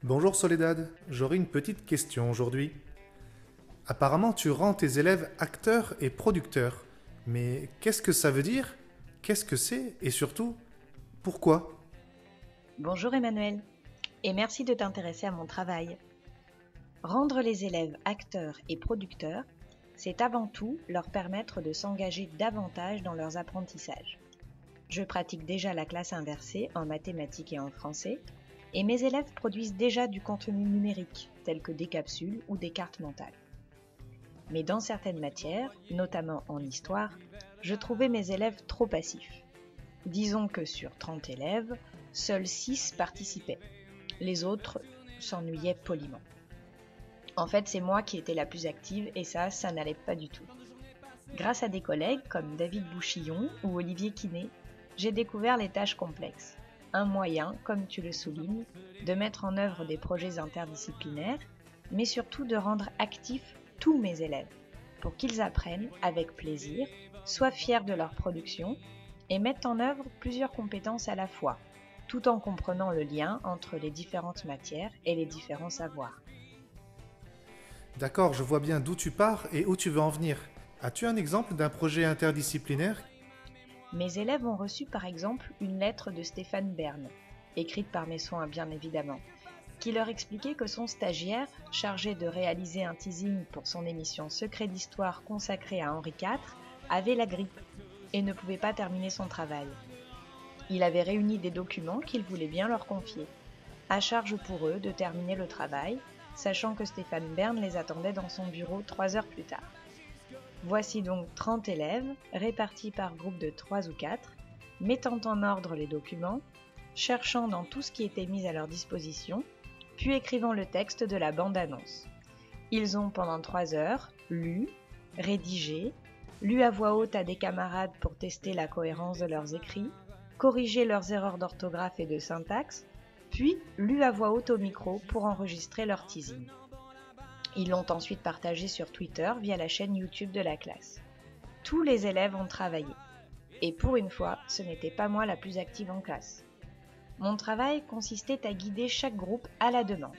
Bonjour Soledad, j'aurais une petite question aujourd'hui. Apparemment, tu rends tes élèves acteurs et producteurs. Mais qu'est-ce que ça veut dire? Qu'est-ce que c'est? Et surtout, pourquoi? Bonjour Emmanuel, et merci de t'intéresser à mon travail. Rendre les élèves acteurs et producteurs, c'est avant tout leur permettre de s'engager davantage dans leurs apprentissages. Je pratique déjà la classe inversée en mathématiques et en français, et mes élèves produisent déjà du contenu numérique, tel que des capsules ou des cartes mentales. Mais dans certaines matières, notamment en histoire, je trouvais mes élèves trop passifs. Disons que sur 30 élèves, seuls 6 participaient. Les autres s'ennuyaient poliment. En fait, c'est moi qui étais la plus active et ça n'allait pas du tout. Grâce à des collègues comme David Bouchillon ou Olivier Quinet, j'ai découvert les tâches complexes. Un moyen, comme tu le soulignes, de mettre en œuvre des projets interdisciplinaires, mais surtout de rendre actifs tous mes élèves, pour qu'ils apprennent avec plaisir, soient fiers de leur production et mettent en œuvre plusieurs compétences à la fois, tout en comprenant le lien entre les différentes matières et les différents savoirs. D'accord, je vois bien d'où tu pars et où tu veux en venir. As-tu un exemple d'un projet interdisciplinaire? Mes élèves ont reçu par exemple une lettre de Stéphane Bern, écrite par mes soins bien évidemment, qui leur expliquait que son stagiaire, chargé de réaliser un teasing pour son émission Secret d'Histoire consacrée à Henri IV, avait la grippe et ne pouvait pas terminer son travail. Il avait réuni des documents qu'il voulait bien leur confier. À charge pour eux de terminer le travail, sachant que Stéphane Bern les attendait dans son bureau 3 heures plus tard. Voici donc 30 élèves, répartis par groupe de 3 ou 4, mettant en ordre les documents, cherchant dans tout ce qui était mis à leur disposition, puis écrivant le texte de la bande-annonce. Ils ont pendant 3 heures lu, rédigé, lu à voix haute à des camarades pour tester la cohérence de leurs écrits, corrigé leurs erreurs d'orthographe et de syntaxe, puis lu à voix haute au micro pour enregistrer leur teasing. Ils l'ont ensuite partagé sur Twitter via la chaîne YouTube de la classe. Tous les élèves ont travaillé. Et pour une fois, ce n'était pas moi la plus active en classe. Mon travail consistait à guider chaque groupe à la demande.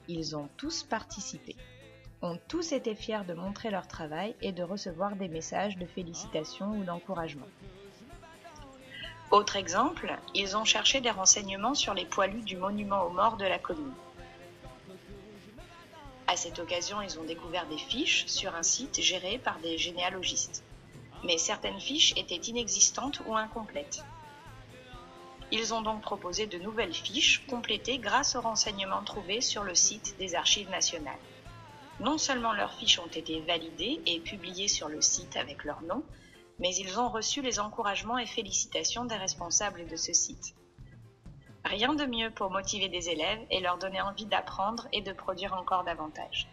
Ils ont tous participé, ont tous été fiers de montrer leur travail et de recevoir des messages de félicitations ou d'encouragement. Autre exemple, ils ont cherché des renseignements sur les poilus du monument aux morts de la colline. À cette occasion, ils ont découvert des fiches sur un site géré par des généalogistes. Mais certaines fiches étaient inexistantes ou incomplètes. Ils ont donc proposé de nouvelles fiches complétées grâce aux renseignements trouvés sur le site des Archives nationales. Non seulement leurs fiches ont été validées et publiées sur le site avec leur nom, mais ils ont reçu les encouragements et félicitations des responsables de ce site. Rien de mieux pour motiver des élèves et leur donner envie d'apprendre et de produire encore davantage.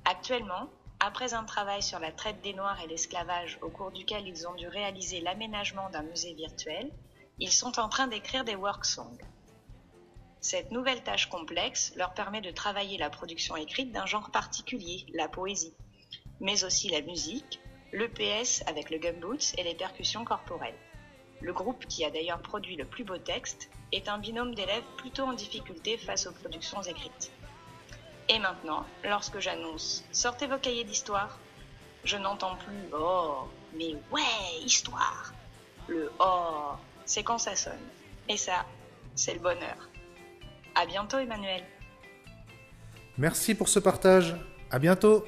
Actuellement, après un travail sur la traite des Noirs et l'esclavage au cours duquel ils ont dû réaliser l'aménagement d'un musée virtuel, ils sont en train d'écrire des worksongs. Cette nouvelle tâche complexe leur permet de travailler la production écrite d'un genre particulier, la poésie, mais aussi la musique, l'EPS avec le gumboot et les percussions corporelles. Le groupe qui a d'ailleurs produit le plus beau texte est un binôme d'élèves plutôt en difficulté face aux productions écrites. Et maintenant, lorsque j'annonce « Sortez vos cahiers d'histoire », je n'entends plus « Oh, mais ouais, histoire !» Le « Oh », c'est quand ça sonne. Et ça, c'est le bonheur. À bientôt Emmanuel. Merci pour ce partage. À bientôt.